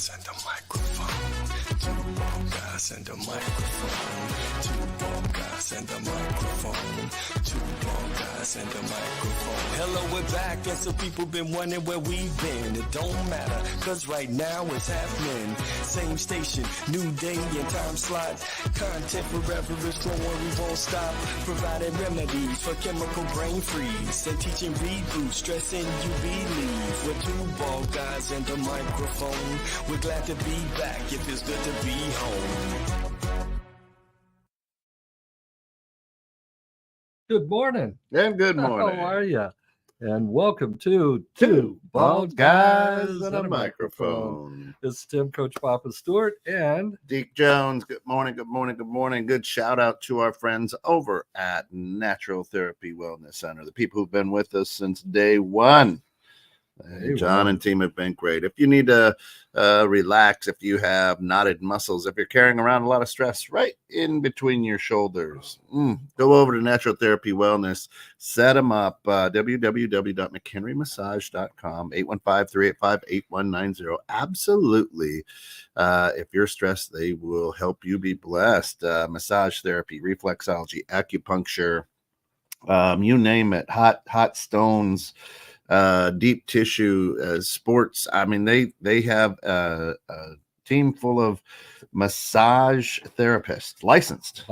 guys and a microphone. Two bald guys and a microphone. Two bald guys and a microphone. Two bald guys and a microphone. Hello, we're back, and some people been wondering where we've been. It don't matter, cause right now it's happening. Same station, new day and time slot. Content forever is growing, we won't stop. Providing remedies for chemical brain freeze. And teaching reboot, stressing you believe. We're two bald guys and a microphone. We're glad to be back, it feels good to be home. Good morning. And good morning. How are you? And welcome to Two Bald Guys and a Microphone. This is Tim, Coach Papa Stewart, and Deke Jones. Good morning, good morning, good morning. Good shout out to our friends over at Natural Therapy Wellness Center, the people who've been with us since day one. John and team have been great. If you need to relax, if you have knotted muscles, if you're carrying around a lot of stress right in between your shoulders, go over to Natural Therapy Wellness. Set them up, www.mchenrymassage.com, 815-385-8190. Absolutely. If you're stressed, they will help you be blessed. Massage therapy, reflexology, acupuncture, you name it, hot stones, deep tissue, sports. I mean, they have a team full of massage therapists, licensed,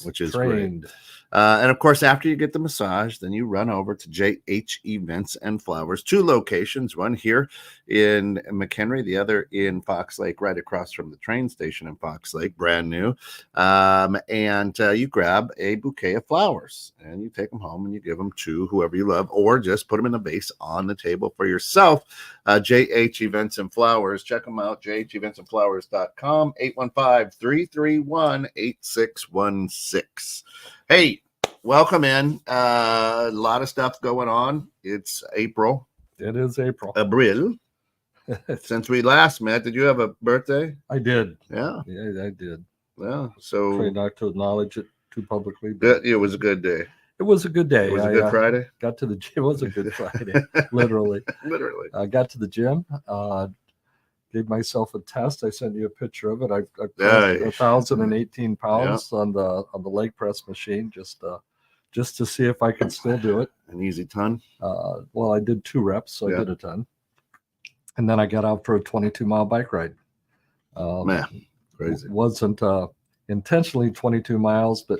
which is trained. Great. And of course, after you get the massage, then you run over to JH Events and Flowers, 2 locations, one here in McHenry, the other in Fox Lake, right across from the train station in Fox Lake, brand new. And you grab a bouquet of flowers and you take them home and you give them to whoever you love, or just put them in a vase on the table for yourself. JH Events and Flowers, check them out, jheventsandflowers.com, 815-331-8616. Hey, welcome in. A lot of stuff going on. It's April. It is April. April. Since we last met, did you have a birthday? I did. Yeah. Yeah, I did. Yeah. So try not to acknowledge it too publicly. It was a good day. It was a good day. It was a good Friday. Got to the gym. It was a good Friday, literally. Literally. I got to the gym. Gave myself a test. I sent you a picture of it. I pressed 1,018 pounds on the leg press machine, just to see if I could still do it. An easy ton. Well, I did 2 reps, so I did a ton. And then I got out for a 22-mile bike ride. Man, crazy. Wasn't intentionally 22 miles, but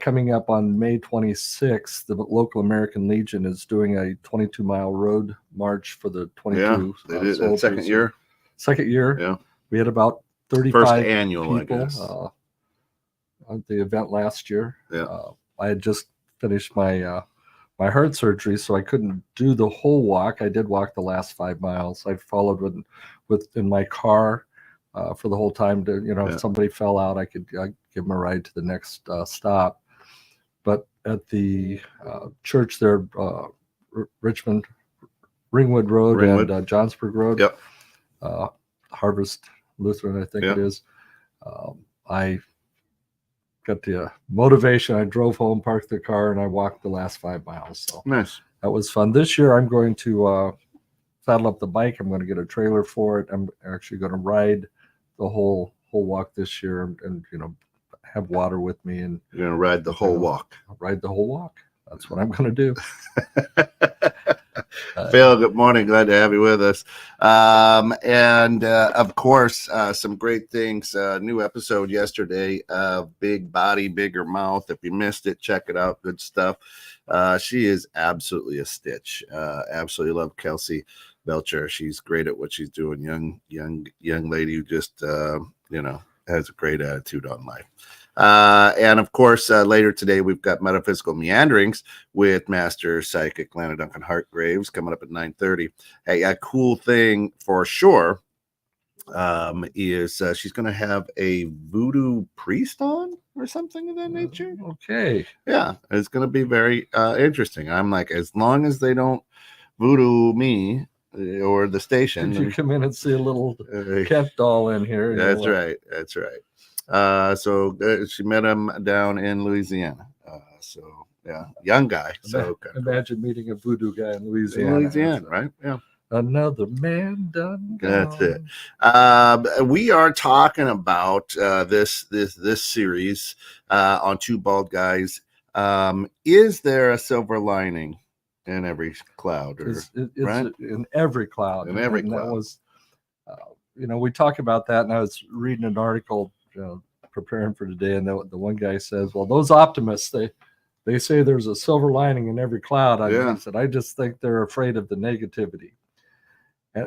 coming up on May 26th, the local American Legion is doing a 22-mile road march for the 22. Yeah, they did that second year. Second year. Yeah. We had about 35 first annual, people, I guess. At the event last year. Yeah. I had just finished my my heart surgery, so I couldn't do the whole walk. I did walk the last 5 miles. I followed with in my car for the whole time to, if somebody fell out, I could give them a ride to the next stop. But at the church there, Ringwood Road and Johnsburg Road, Harvest Lutheran, I think it is. I got the motivation. I drove home, parked the car, and I walked the last 5 miles. So nice. That was fun. This year, I'm going to saddle up the bike. I'm going to get a trailer for it. I'm actually going to ride the whole walk this year, and have water with me. And you're going to ride the whole walk. Ride the whole walk. That's what I'm going to do. Phil, good morning. Glad to have you with us. And of course, some great things. New episode yesterday of Big Body, Bigger Mouth. If you missed it, check it out. Good stuff. She is absolutely a stitch. Absolutely love Kelsey Belcher. She's great at what she's doing. Young lady who just has a great attitude on life. And of course, later today, we've got Metaphysical Meanderings with Master Psychic Lana Duncan Hartgraves coming up at 9:30. Hey, a cool thing for sure is she's going to have a voodoo priest on or something of that nature. Okay. Yeah, it's going to be very interesting. I'm like, as long as they don't voodoo me or the station. Did you come in and see a little Kent doll in here? That's right. That's right. So she met him down in Louisiana. So yeah, young guy. So imagine meeting a voodoo guy in Louisiana. Right? Yeah. Another man done gone. That's it. We are talking about this series on Two Bald Guys. Is there a silver lining in every cloud? Or, It's right? in every cloud. In every and cloud. That was, we talk about that, and I was reading an article, preparing for today, and the one guy says, well, those optimists, they say there's a silver lining in every cloud. Yeah. He said, I just think they're afraid of the negativity.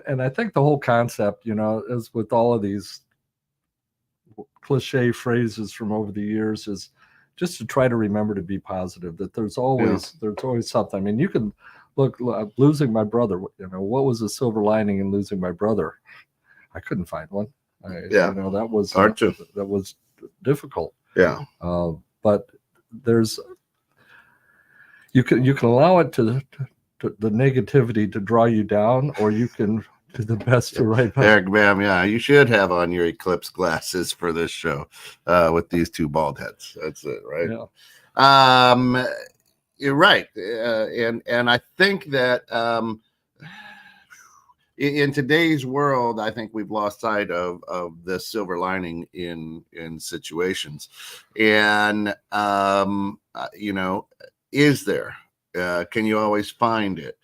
And I think the whole concept, is with all of these cliche phrases from over the years, is just to try to remember to be positive, that there's always something. I mean, you can look, losing my brother, what was the silver lining in losing my brother? I couldn't find one. That was hard to. That was difficult. Yeah. But you can allow it to the negativity to draw you down, or you can do the best to write back. Eric Bam, yeah, you should have on your eclipse glasses for this show with these two bald heads. That's it, right? Yeah. You're right, and I think that in today's world, I think we've lost sight of the silver lining in situations, and is there? Can you always find it?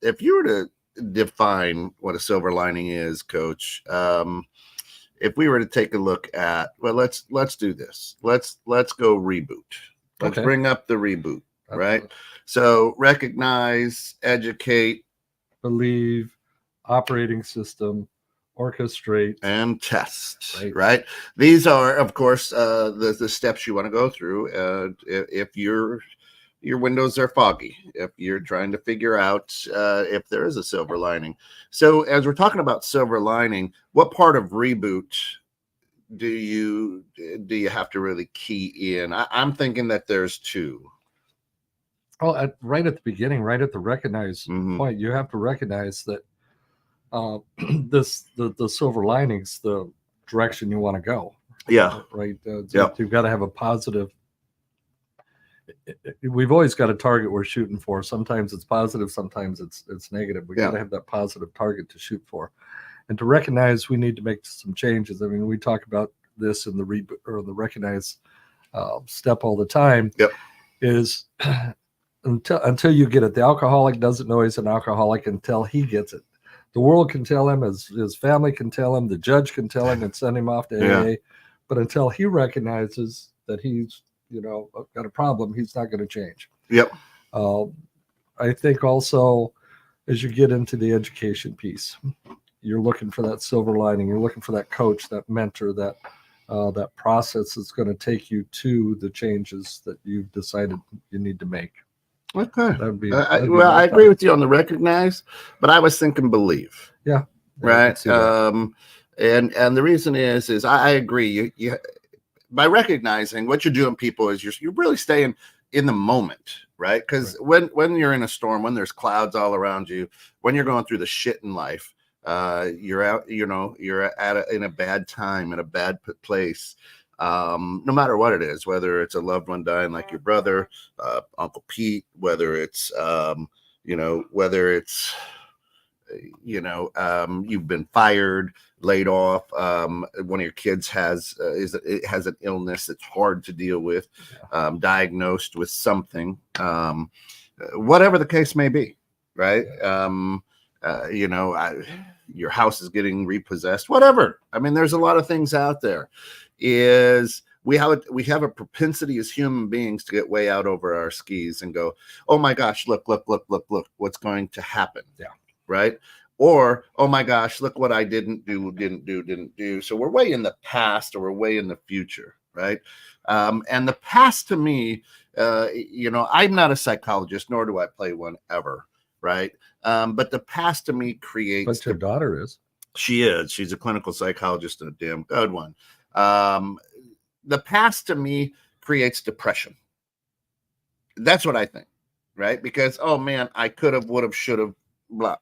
If you were to define what a silver lining is, Coach, if we were to take a look at, well, let's do this. Let's go reboot. Let's bring up the reboot, right? So recognize, educate, believe, operating system, orchestrate, and test. Right? These are, of course, the steps you want to go through. If your windows are foggy, if you're trying to figure out if there is a silver lining. So as we're talking about silver lining, what part of reboot do you have to really key in? I'm thinking that there's two. Well, right at the beginning, right at the recognize point, you have to recognize that the silver lining's the direction you want to go. Yeah. Right. You've got to have a positive. We've always got a target we're shooting for. Sometimes it's positive, sometimes it's negative. We got to have that positive target to shoot for, and to recognize we need to make some changes. I mean, we talk about this in the reboot or the recognize step all the time. Yep. Is until you get it. The alcoholic doesn't know he's an alcoholic until he gets it. The world can tell him, his family can tell him, the judge can tell him and send him off to AA. But until he recognizes that he's got a problem, he's not going to change. Yep. I think also as you get into the education piece, you're looking for that silver lining. You're looking for that coach, that mentor, that process that's going to take you to the changes that you've decided you need to make. Okay. That'd be I agree with you on the recognize, but I was thinking believe. Yeah. Right. And the reason is I agree. You by recognizing what you're doing, people, is you're really staying in the moment, right? Because when you're in a storm, when there's clouds all around you, when you're going through the shit in life, you're out, you're in a bad time, in a bad place. No matter what it is, whether it's a loved one dying like your brother, Uncle Pete, whether it's you've been fired, laid off, one of your kids has an illness that's hard to deal with, diagnosed with something, whatever the case may be, right? Your house is getting repossessed, whatever. I mean, there's a lot of things out there. We have a propensity as human beings to get way out over our skis and go, oh my gosh, look what's going to happen. Yeah. Right. Or, oh my gosh, look what I didn't do. So we're way in the past, or we're way in the future. Right. And the past, to me, I'm not a psychologist, nor do I play one ever. Right. But the past to me creates. But your daughter is. She is. She's a clinical psychologist and a damn good one. The past to me creates depression. That's what I think. Right. Because, oh man, I could have, would have, should have, blah.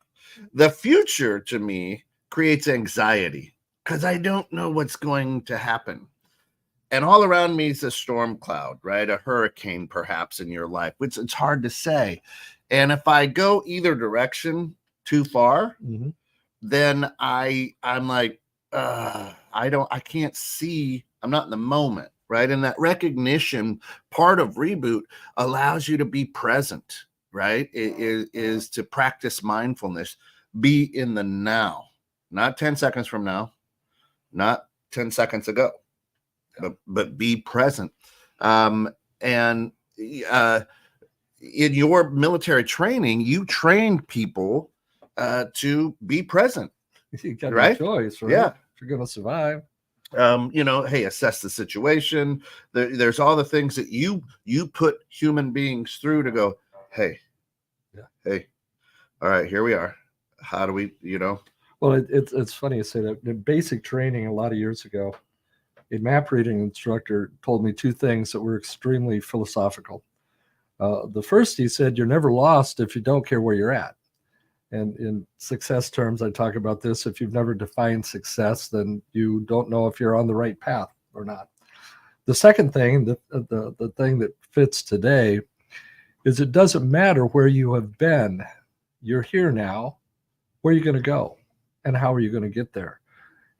The future to me creates anxiety because I don't know what's going to happen. And all around me is a storm cloud, right? A hurricane, perhaps, in your life, which it's hard to say. And if I go either direction, too far, Mhm. then I'm like, I can't see, I'm not in the moment, right? And that recognition part of reboot allows you to be present, right? It is to practice mindfulness, be in the now, not 10 seconds from now, not 10 seconds ago, but be present. And in your military training, you trained people to be present, You got no right? choice, right? Yeah. If you're going to survive. Hey, assess the situation. There's all the things that you put human beings through to go, hey, Yeah. hey, all right, here we are. How do we, Well, it's funny you say that. In basic training a lot of years ago, a map reading instructor told me two things that were extremely philosophical. The first, he said, you're never lost if you don't care where you're at. And in success terms, I talk about this. If you've never defined success, then you don't know if you're on the right path or not. The second thing, the thing that fits today, is it doesn't matter where you have been. You're here now. Where are you going to go? And how are you going to get there?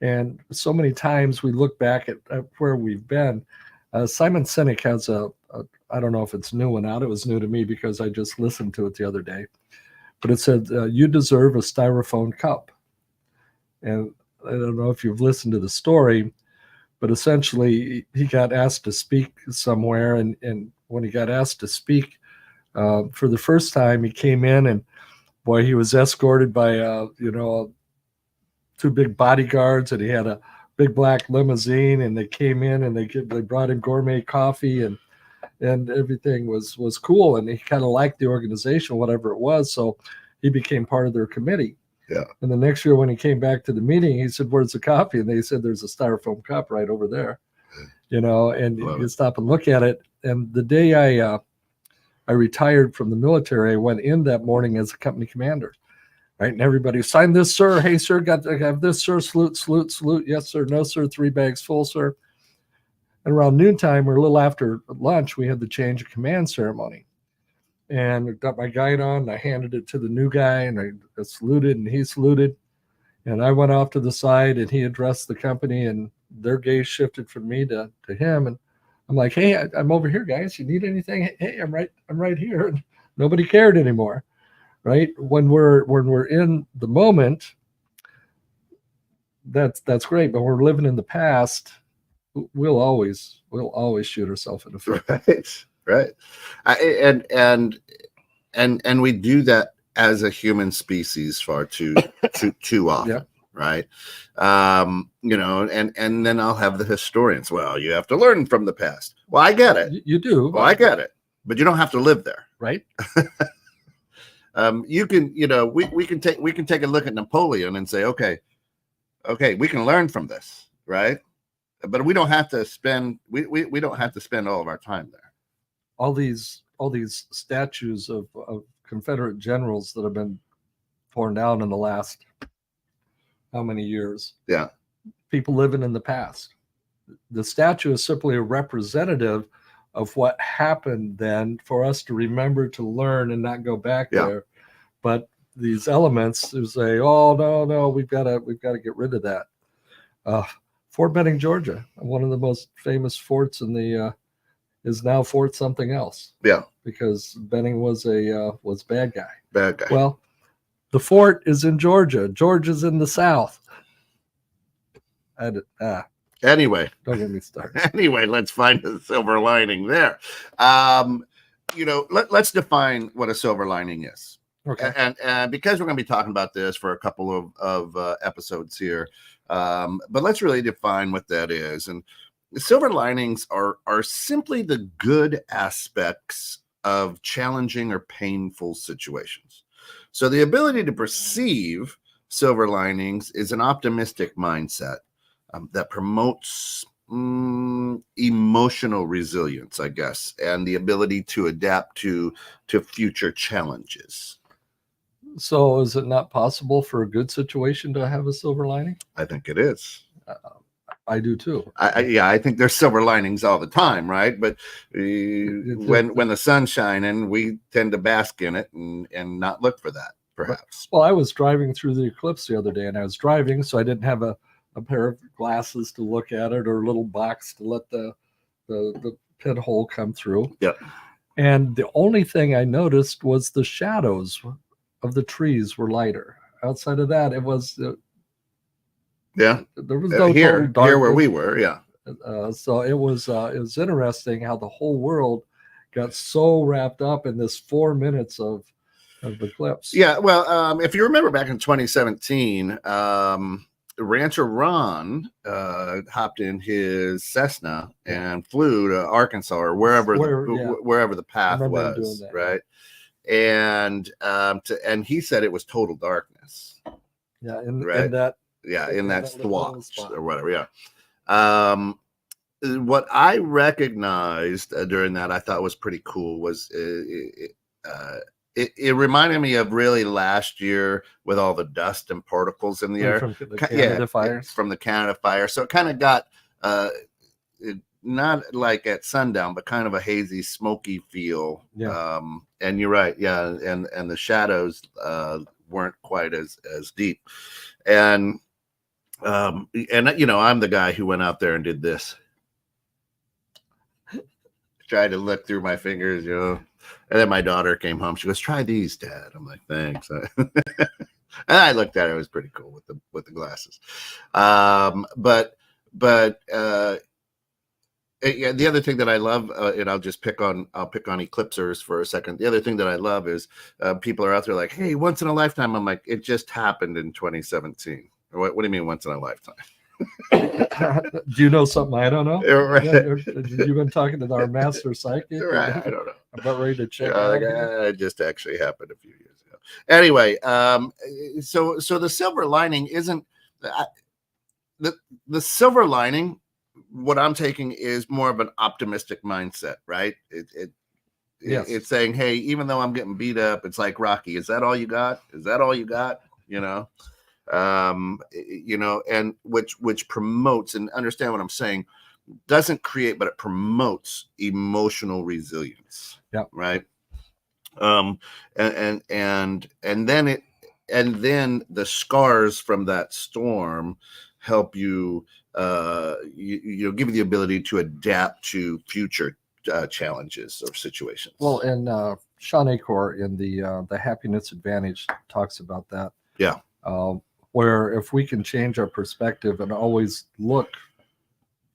And so many times we look back at where we've been. Simon Sinek has I don't know if it's new one out. It was new to me because I just listened to it the other day. But it said, you deserve a styrofoam cup. And I don't know if you've listened to the story, but essentially he got asked to speak somewhere. And when he got asked to speak for the first time, he came in and, boy, he was escorted by, two big bodyguards, and he had a big black limousine, and they came in and they brought him gourmet coffee and everything was cool. And he kind of liked the organization, whatever it was. So he became part of their committee. Yeah. And the next year when he came back to the meeting, he said, where's the coffee? And they said, there's a styrofoam cup right over there, and you stop and look at it. And the day I retired from the military, I went in that morning as a company commander. Right. And everybody signed this, sir. Hey, sir, got to have this, sir. Salute, salute, salute. Yes, sir. No, sir. 3 bags full, sir. And around noontime or a little after lunch, we had the change of command ceremony. And I got my guide on, and I handed it to the new guy, and I saluted, and he saluted. And I went off to the side, and he addressed the company, and their gaze shifted from me to him. And I'm like, hey, I'm over here, guys. You need anything? Hey, I'm right here. And nobody cared anymore. Right? When we're in the moment, that's great. But when we're living in the past, we'll always shoot ourselves in the foot. Right. And we do that as a human species far too often. Yeah. Right. And then I'll have the historians. Well, you have to learn from the past. Well, I get it. You do. Well, I get it. But you don't have to live there. Right. You can, we can take a look at Napoleon and say, okay, we can learn from this, right? But we don't have to spend we don't have to spend all of our time there. All these statues of Confederate generals that have been torn down in the last how many years? Yeah. People living in the past. The statue is simply a representative of what happened then for us to remember, to learn, and not go back there. But these elements who say, oh, no, we've got to get rid of that. Fort Benning, Georgia, one of the most famous forts in the is now Fort something else. Yeah. Because Benning was bad guy. Bad guy. Well, the fort is in Georgia. Georgia's in the South. Anyway, don't get me started. Anyway, let's find a silver lining there. Let's define what a silver lining is. Okay. And because we're going to be talking about this for a couple of episodes here, but let's really define what that is. And the silver linings are simply the good aspects of challenging or painful situations. So the ability to perceive silver linings is an optimistic mindset that promotes emotional resilience, I guess, and the ability to adapt to future challenges. So is it not possible for a good situation to have a silver lining? I think it is. I do too. I think there's silver linings all the time, right? But when the sun's shining, we tend to bask in it and not look for that perhaps. Well, I was driving through the eclipse the other day, and I was driving, so I didn't have a pair of glasses to look at it or a little box to let the pinhole come through. Yeah. And the only thing I noticed was the shadows of the trees were lighter. Outside of that, it was Yeah. there was no Here total where darkness. we were. Yeah. So it was interesting how the whole world got so wrapped up in this 4 minutes of eclipse. Yeah. Well, if you remember back in 2017, Rancher Ron hopped in his Cessna and flew to Arkansas or wherever the path was, that, right? And he said it was total darkness. Yeah, in that little swatch spot. or whatever. Yeah. What I recognized during that I thought was pretty cool was it reminded me of really last year with all the dust and particles in the air from the Canada fires. from the Canada fire. So it kind of got not like at sundown, but kind of a hazy, smoky feel. Yeah. And you're right. Yeah. And the shadows weren't quite as deep. And I'm the guy who went out there and did this. Tried to look through my fingers, and then my daughter came home. She goes, "Try these, Dad." I'm like, "Thanks." And I looked at it; it was pretty cool with the glasses. But the other thing that I love, and I'll pick on eclipsers for a second. The other thing that I love is people are out there like, "Hey, once in a lifetime." I'm like, it just happened in 2017. What do you mean once in a lifetime? Do you know something I don't know? Right. You've been talking to our master psychic. Right. I don't know. I'm about ready to check. It just actually happened a few years ago. Anyway, so the silver lining isn't the silver lining. What I'm taking is more of an optimistic mindset, right? It's saying, hey, even though I'm getting beat up, it's like Rocky. Is that all you got? Is that all you got? And which promotes, and understand what I'm saying, doesn't create, but it promotes emotional resilience. Yeah. Right. And then the scars from that storm help you, give you the ability to adapt to future challenges or situations. Well, and Sean Acor in the Happiness Advantage talks about that. Yeah. Where if we can change our perspective and always look,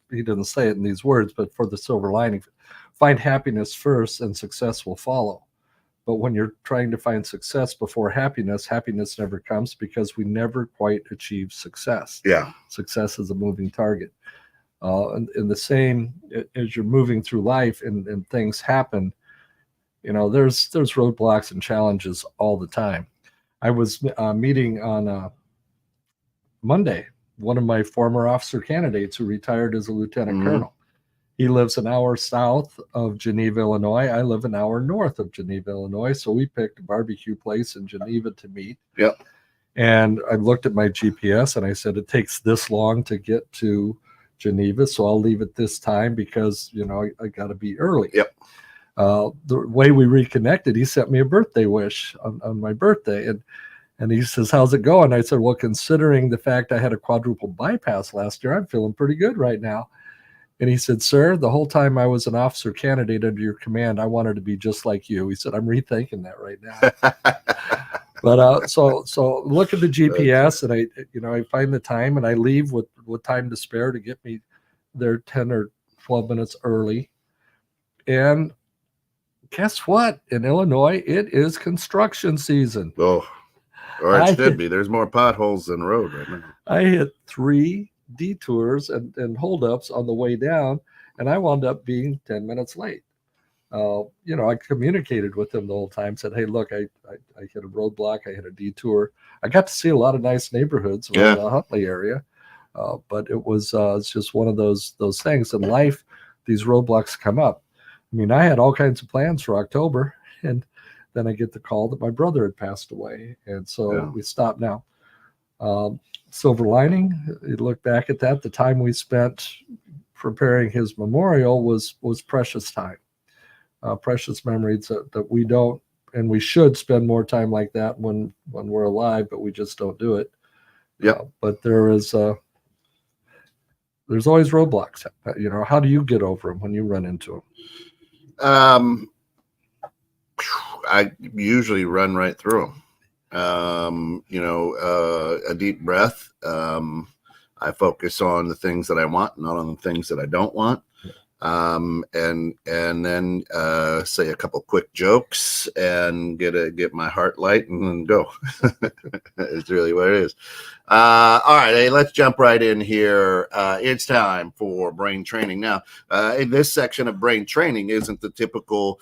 he didn't say it in these words, but for the silver lining, find happiness first and success will follow. But when you're trying to find success before happiness, happiness never comes because we never quite achieve success. Yeah. Success is a moving target. And the same as you're moving through life and things happen, there's roadblocks and challenges all the time. I was meeting on Monday one of my former officer candidates who retired as a lieutenant colonel. He lives an hour south of Geneva, Illinois. I live an hour north of Geneva, Illinois. So we picked a barbecue place in Geneva to meet. Yep. And I looked at my GPS and I said, it takes this long to get to Geneva, so I'll leave at this time because, I got to be early. Yep. The way we reconnected, he sent me a birthday wish on my birthday. And he says, how's it going? I said, well, considering the fact I had a quadruple bypass last year, I'm feeling pretty good right now. And he said, sir, the whole time I was an officer candidate under your command, I wanted to be just like you. He said, I'm rethinking that right now. But so look at the GPS and I find the time and I leave with time to spare to get me there 10 or 12 minutes early. And guess what? In Illinois, it is construction season. Oh, or it should be. There's more potholes than road right now. I hit 3 detours and holdups on the way down, and I wound up being 10 minutes late. I communicated with them the whole time, said, hey, look, I hit a roadblock, I hit a detour. I got to see a lot of nice neighborhoods around the Huntley area, but it was it's just one of those things in life. These roadblocks come up. I mean, I had all kinds of plans for October, and then I get the call that my brother had passed away, and so we stopped now. Silver lining, you look back at that, the time we spent preparing his memorial was precious time, precious memories that we don't and we should spend more time like that when we're alive, but we just don't do it. Yep. But there's always roadblocks. How do you get over them when you run into them? I usually run right through them. A deep breath. I focus on the things that I want, not on the things that I don't want. And then say a couple quick jokes and get my heart light and then go. It's really what it is. All right, hey, let's jump right in here. It's time for brain training. Now, in this section of brain training isn't the typical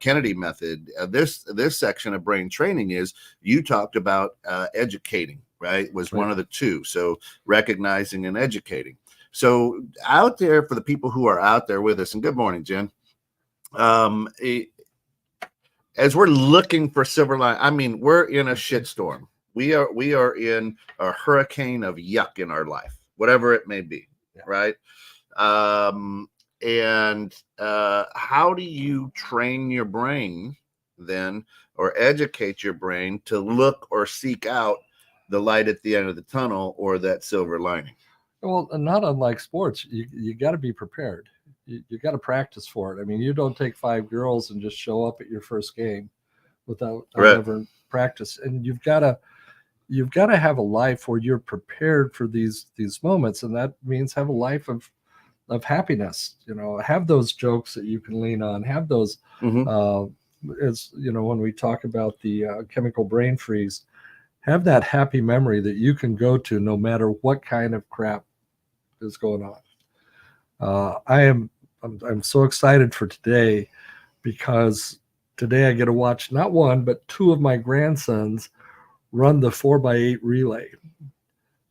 Kennedy method. This section of brain training is, you talked about educating, right? Was one of the two. So recognizing and educating. So out there, for the people who are out there with us, and good morning, Jen. As we're looking for silver line, I mean, we're in a shitstorm. We are in a hurricane of yuck in our life, whatever it may be, right? And how do you train your brain then, or educate your brain to look or seek out the light at the end of the tunnel, or that silver lining? Well, not unlike sports, you got to be prepared. You got to practice for it. I mean, you don't take 5 girls and just show up at your first game without ever practice. And you've got to have a life where you're prepared for these moments, and that means have a life of happiness. Have those jokes that you can lean on. Have those, as when we talk about the chemical brain freeze, have that happy memory that you can go to no matter what kind of crap is going on. I'm so excited for today, because today I get to watch not one but 2 of my grandsons run the 4x8 relay,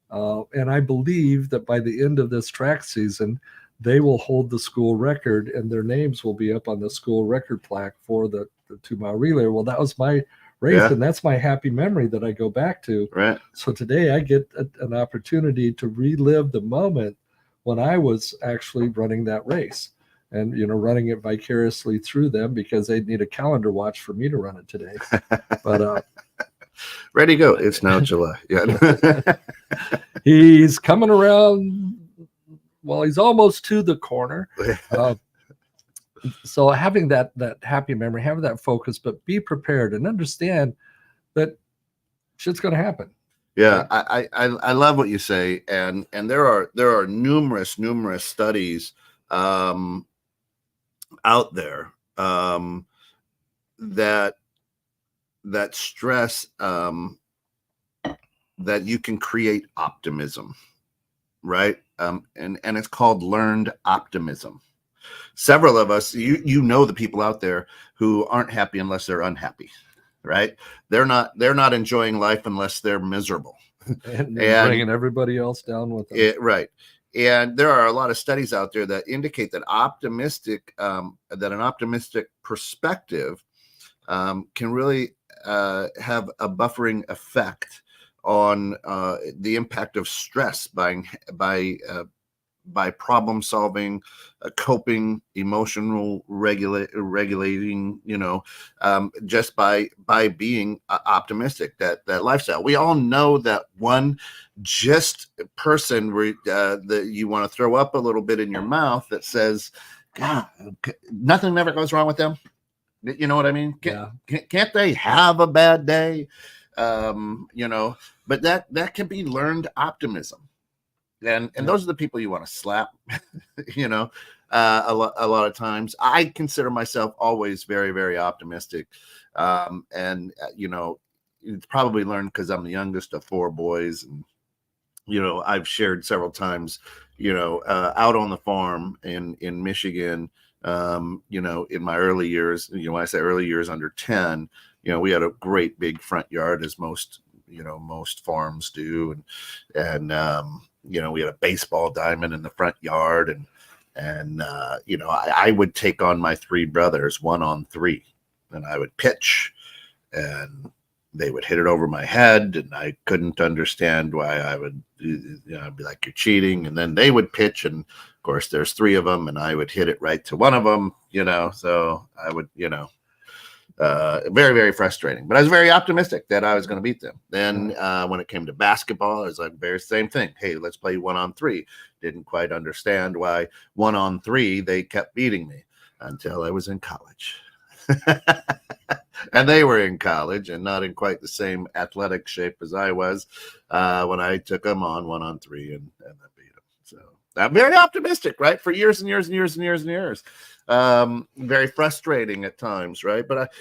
and I believe that by the end of this track season, they will hold the school record, and their names will be up on the school record plaque for the 2-mile relay. Well, that was my race, and that's my happy memory that I go back to. Right. So today I get an opportunity to relive the moment when I was actually running that race, and running it vicariously through them, because they'd need a calendar watch for me to run it today. But ready to go. It's now July. Yeah. He's coming around. Well, he's almost to the corner. So having that happy memory, having that focus, but be prepared and understand that shit's going to happen. Yeah, I love what you say, and there are numerous studies out there that stress that you can create optimism, right? And it's called learned optimism. Several of us, the people out there who aren't happy unless they're unhappy, right? They're not enjoying life unless they're miserable, and bringing everybody else down with them. Right. And there are a lot of studies out there that indicate that an optimistic perspective can really have a buffering effect on the impact of stress by problem solving, coping, emotional regulating, just by being optimistic. That lifestyle. We all know that one just person that you want to throw up a little bit in your mouth that says, God, nothing never goes wrong with them. You know what I mean? Can't they have a bad day? But that can be learned optimism. And those are the people you want to slap, a lot of times. I consider myself always very, very optimistic. It's probably learned because I'm the youngest of 4 boys. And, I've shared several times, out on the farm in Michigan, in my early years, when I say early years, under 10, we had a great big front yard, as most farms do. And we had a baseball diamond in the front yard, and I would take on my 3 brothers 1-on-3, and I would pitch, and they would hit it over my head, and I couldn't understand why I would, I'd be like, you're cheating. And then they would pitch, and of course there's 3 of them, and I would hit it right to one of them, so I would, Very, very frustrating. But I was very optimistic that I was going to beat them. Then when it came to basketball, it was like very same thing. Hey, let's play 1-on-3. Didn't quite understand why 1-on-3 they kept beating me until I was in college. And they were in college and not in quite the same athletic shape as I was when I took them on 1-on-3 and I beat them. So I'm very optimistic, right? For years and years and years and years and years. Very frustrating at times, right? But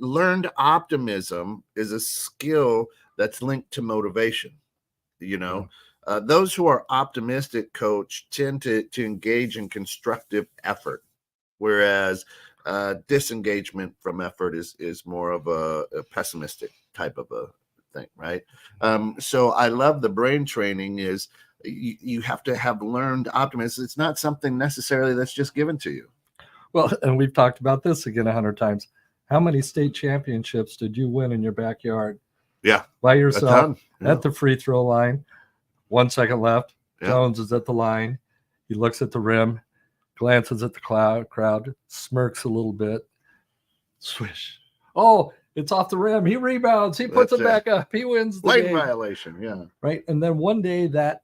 learned optimism is a skill that's linked to motivation. Those who are optimistic, coach, tend to engage in constructive effort, whereas disengagement from effort is more of a pessimistic type of a thing, right? So I love the brain training is you have to have learned optimism. It's not something necessarily that's just given to you. Well, and we've talked about this again 100 times. How many state championships did you win in your backyard? Yeah. By yourself Yeah. at the free throw line, 1 second left. Yeah. Jones is at the line. He looks at the rim, glances at the crowd, smirks a little bit. Swish. Oh, it's off the rim. He rebounds. He puts it back up. He wins the Lane game. violation. Yeah. Right. And then one day that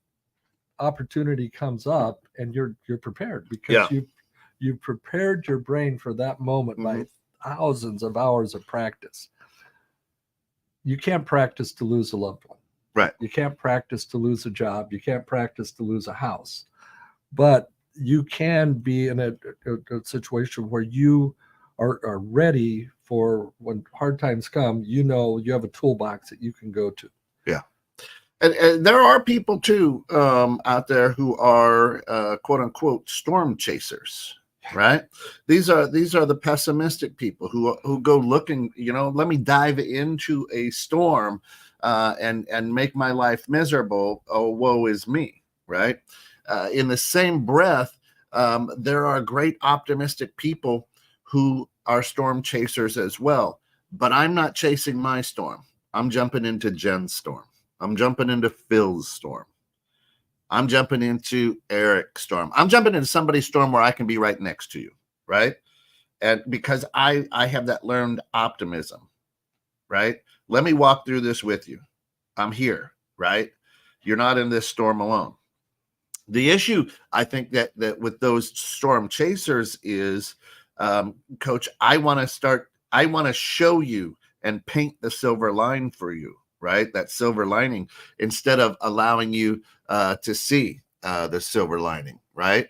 opportunity comes up and you're prepared because you've prepared your brain for that moment by thousands of hours of practice. You can't practice to lose a loved one. Right. You can't practice to lose a job. You can't practice to lose a house. But you can be in a situation where you are ready for when hard times come. You have a toolbox that you can go to. Yeah. And there are people too out there who are quote unquote storm chasers, right? These are the pessimistic people who go looking, let me dive into a storm and make my life miserable. Oh, woe is me, right? In the same breath, there are great optimistic people who are storm chasers as well. But I'm not chasing my storm. I'm jumping into Jen's storm. I'm jumping into Phil's storm. I'm jumping into Eric's storm. I'm jumping into somebody's storm where I can be right next to you, right? And because I have that learned optimism, right? Let me walk through this with you. I'm here, right? You're not in this storm alone. The issue, I think, that with those storm chasers is, Coach, I want to show you and paint the silver line for you, right? That silver lining, instead of allowing you to see the silver lining, right?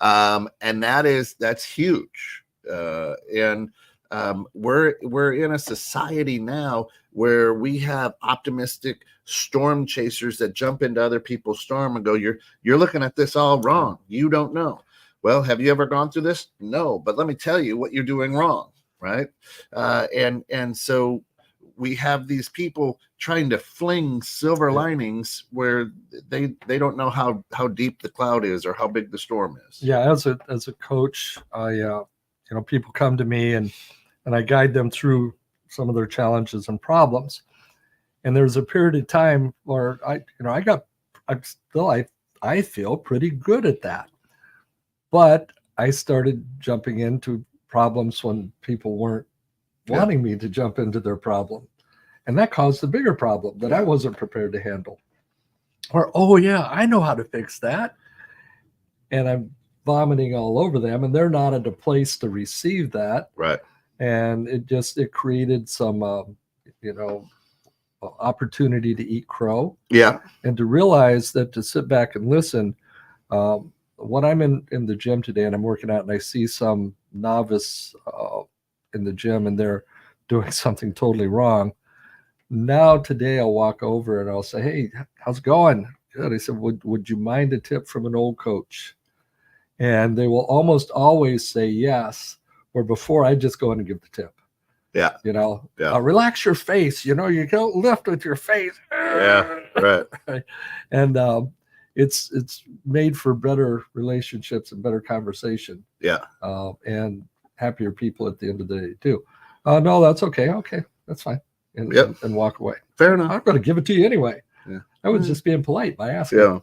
And that's huge. And we're in a society now where we have optimistic storm chasers that jump into other people's storm and go, you're looking at this all wrong. You don't know. Well, have you ever gone through this? No, but let me tell you what you're doing wrong, right? And so we have these people trying to fling silver linings where they don't know how deep the cloud is or how big the storm is. Yeah, as a coach, people come to me and I guide them through some of their challenges and problems. And there's a period of time where I feel pretty good at that. But I started jumping into problems when people weren't wanting me to jump into their problem. And that caused a bigger problem that I wasn't prepared to handle. Or, oh yeah, I know how to fix that. And I'm vomiting all over them, and they're not at a place to receive that. Right. And it created some, opportunity to eat crow. Yeah. And to realize that to sit back and listen, when I'm in the gym today and I'm working out and I see some novice in the gym and they're doing something totally wrong, now today I'll walk over and I'll say, hey, how's it going? Good. I said, would you mind a tip from an old coach? And they will almost always say yes, or before I just go in and give the tip. Yeah. Relax your face. You don't lift with your face. Yeah. Right. And it's made for better relationships and better conversation. Yeah. And happier people at the end of the day too. No, that's okay. Okay, that's fine. And walk away. Fair enough. I'm going to give it to you anyway. Yeah. I was just being polite by asking. Yeah.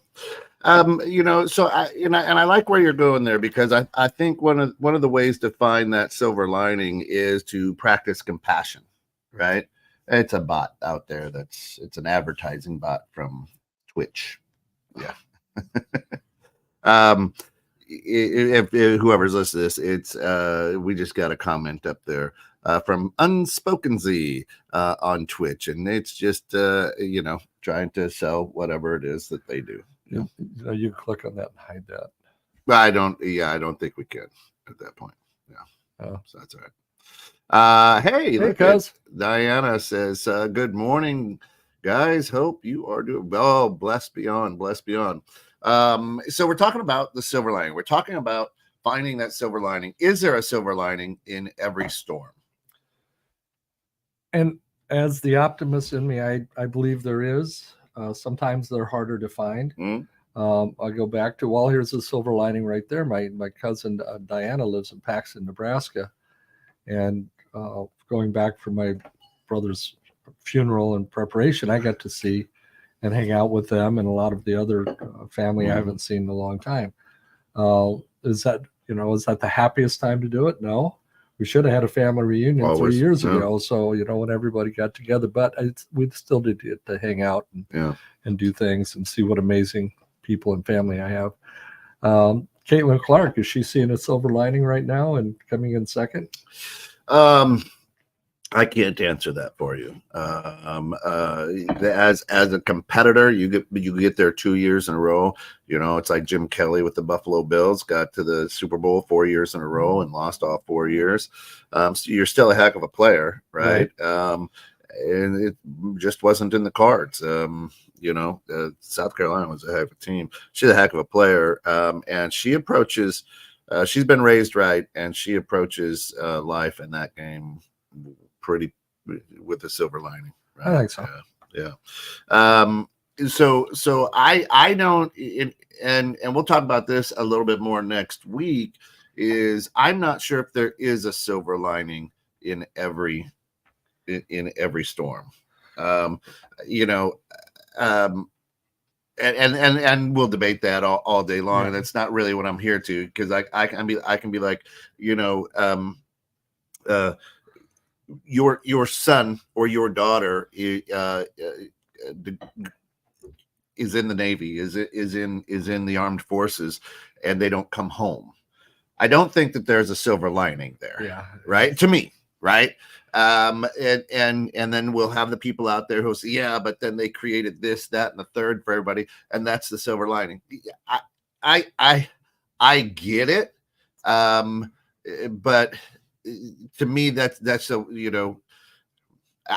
So I like where you're going there, because I think one of the ways to find that silver lining is to practice compassion, right? It's a bot out there it's an advertising bot from Twitch. Yeah. If whoever's listening to this, it's we just got a comment up there from Unspoken Z on Twitch, and it's just trying to sell whatever it is that they do. You click on that and hide that. But I don't think we can at that point. Yeah. Oh. So that's all right. Hey, look, cuz. Diana says, good morning, guys. Hope you are doing well. Blessed beyond, blessed beyond. So we're talking about the silver lining. We're talking about finding that silver lining. Is there a silver lining in every storm? And as the optimist in me, I believe there is. Sometimes they're harder to find. I'll go back to, well, here's a silver lining right there. My cousin Diana lives in Paxton, Nebraska. And going back for my brother's funeral and preparation, I got to see and hang out with them and a lot of the other family I haven't seen in a long time. Is that the happiest time to do it? No. We should have had a family reunion 3 years ago. So, when everybody got together, but we still did get to hang out and do things and see what amazing people and family I have. Caitlin Clark, is she seeing a silver lining right now and coming in second? I can't answer that for you. As a competitor, you get there 2 years in a row. It's like Jim Kelly with the Buffalo Bills, got to the Super Bowl 4 years in a row and lost all 4 years. So you're still a heck of a player, right? And it just wasn't in the cards. South Carolina was a heck of a team. She's a heck of a player, and she approaches. She's been raised right, and she approaches life in that game pretty with a silver lining, right? I think so. So I don't, and we'll talk about this a little bit more next week. I'm not sure if there is a silver lining in every storm. And we'll debate that all day long, and that's not really what I'm here to, because I can be like, your son or your daughter is in the Navy, is in the armed forces, and they don't come home. I don't think that there's a silver lining there, right? To me, right? And then we'll have the people out there who'll say, but then they created this, that, and the third for everybody, and that's the silver lining. I get it, but to me, that's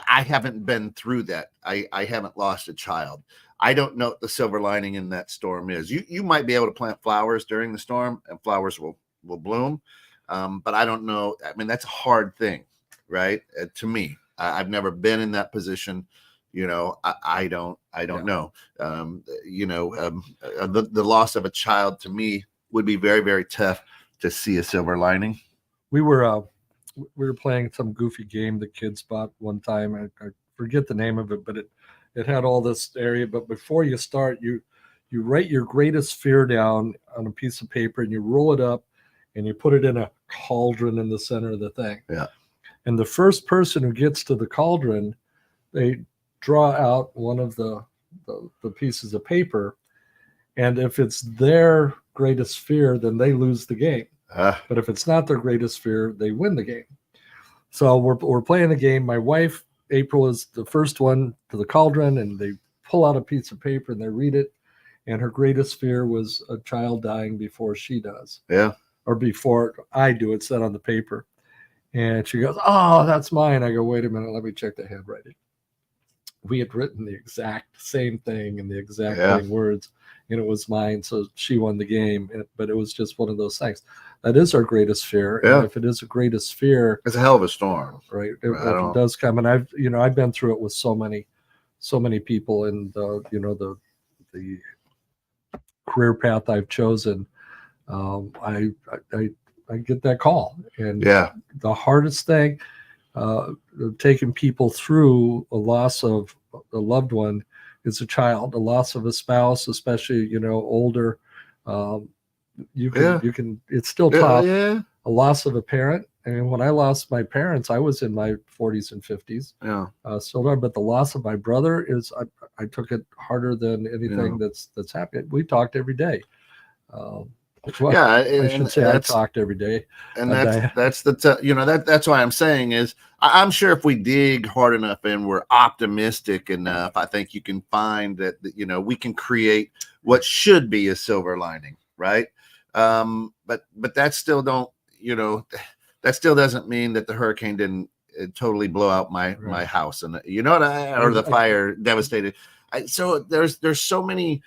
I haven't been through that. I haven't lost a child. I don't know what the silver lining in that storm is. You might be able to plant flowers during the storm, and flowers will bloom, but I don't know. I mean, that's a hard thing, right? To me, I've never been in that position. I don't know. The loss of a child to me would be very, very tough to see a silver lining. We were playing some goofy game the kids bought one time. I forget the name of it, but it had all this area. But before you start, you write your greatest fear down on a piece of paper, and you roll it up, and you put it in a cauldron in the center of the thing. Yeah. And the first person who gets to the cauldron, they draw out one of the pieces of paper, and if it's their greatest fear, then they lose the game. But if it's not their greatest fear, they win the game. So we're playing the game. My wife, April, is the first one to the cauldron, and they pull out a piece of paper and they read it. And her greatest fear was a child dying before she does. Yeah. Or before I do. It's set on the paper. And she goes, "Oh, that's mine." I go, "Wait a minute, let me check the handwriting." We had written the exact same thing in the exact same words, and it was mine. So she won the game. But it was just one of those things. That is our greatest fear. Yeah. And if it is a greatest fear, it's a hell of a storm, right? It does come, and I've been through it with so many people, and the career path I've chosen. I get that call, and the hardest thing, taking people through a loss of a loved one, is a child. The loss of a spouse, especially, you know, older, um, you can, it's still tough. Yeah. A loss of a parent. I mean, when I lost my parents, I was in my 40s and 50s. Yeah. Still there, but the loss of my brother is, I took it harder than anything that's happened. We talked every day. Well, Yeah, I should say I talked every day. And that's that's why I'm saying is I'm sure if we dig hard enough and we're optimistic enough, I think you can find that we can create what should be a silver lining, right? But that still that still doesn't mean that the hurricane didn't totally blow out my house, and or the fire devastated. So there's so many.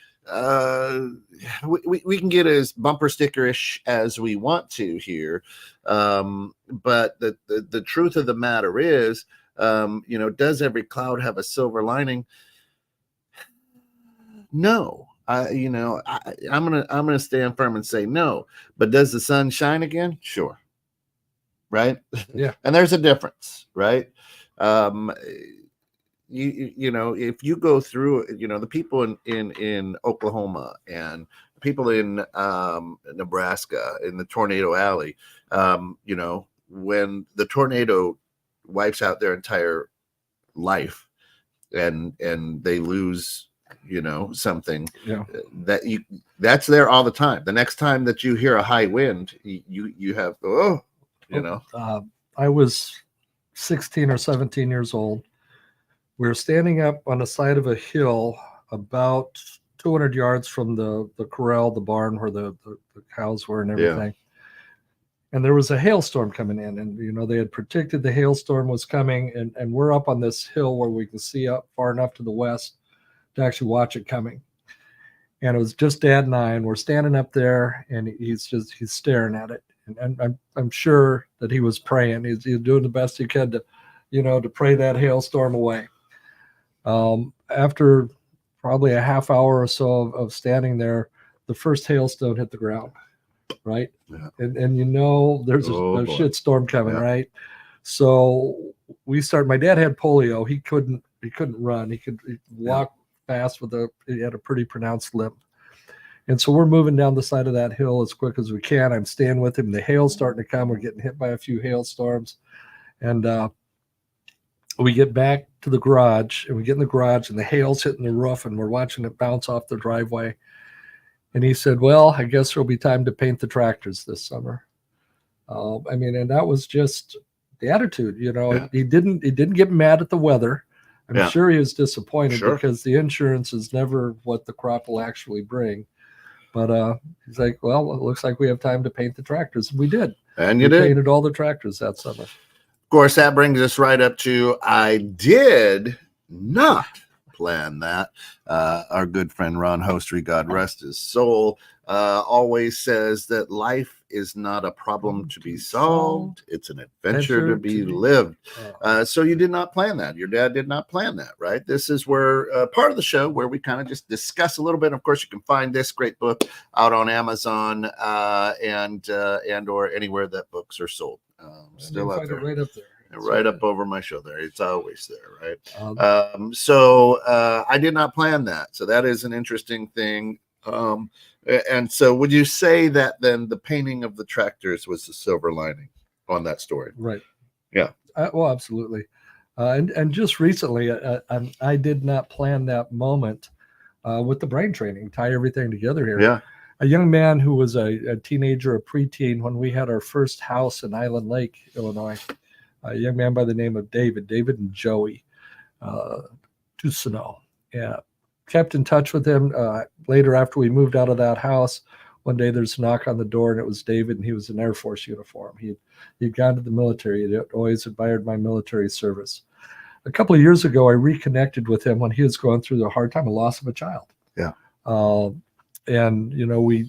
We can get as bumper stickerish as we want to here, but the truth of the matter is, does every cloud have a silver lining? No. I'm gonna stand firm and say no. But does the sun shine again? Sure. Right. Yeah. And there's a difference, right? If you go through, the people in Oklahoma and people in Nebraska in the Tornado Alley, when the tornado wipes out their entire life and they lose something, that's there all the time. The next time that you hear a high wind, you have I was 16 or 17 years old. We were standing up on the side of a hill about 200 yards from the corral, the barn where the cows were and everything. And there was a hailstorm coming in, and they had predicted the hailstorm was coming, and we're up on this hill where we can see up far enough to the west to actually watch it coming. And it was just Dad and I, and we're standing up there, and he's staring at it. And I'm sure that he was praying. He's doing the best he could to pray that hailstorm away. After probably a half hour or so of standing there, the first hailstone hit the ground, right? Yeah. And there's a shit storm coming, right? So my dad had polio. He couldn't run. He could walk fast he had a pretty pronounced limp. And so we're moving down the side of that hill as quick as we can. I'm staying with him. The hail's starting to come. We're getting hit by a few hailstorms. And we get back to the garage, and we get in the garage, and the hail's hitting the roof, and we're watching it bounce off the driveway. And he said, well, I guess there'll be time to paint the tractors this summer. And that was just the attitude, He didn't get mad at the weather. I'm sure he was disappointed because the insurance is never what the crop will actually bring. But he's like, well, it looks like we have time to paint the tractors. And we did. And we painted all the tractors that summer. Of course, that brings us right up to I did not plan that. Our good friend Ron Hostry, God rest his soul, always says that life is not a problem to be solved. It's an adventure to be lived. So you did not plan that. Your dad did not plan that, right? This is where part of the show where we kind of just discuss a little bit. Of course, you can find this great book out on Amazon and or anywhere that books are sold. Still out there. Right up there. Right up over my shoulder. It's always there, right? So I did not plan that. So that is an interesting thing. And so would you say that then the painting of the tractors was the silver lining on that story? Right. Yeah. Well, absolutely. And just recently, I did not plan that moment with the brain training, tie everything together here. Yeah. A young man who was a teenager, a preteen, when we had our first house in Island Lake, Illinois, a young man by the name of David and Joey Toussaint. Yeah. Kept in touch with him later after we moved out of that house. One day there's a knock on the door, and it was David, and he was in Air Force uniform. He'd gone to the military. He'd always admired my military service. A couple of years ago, I reconnected with him when he was going through the hard time, a loss of a child. Yeah. And,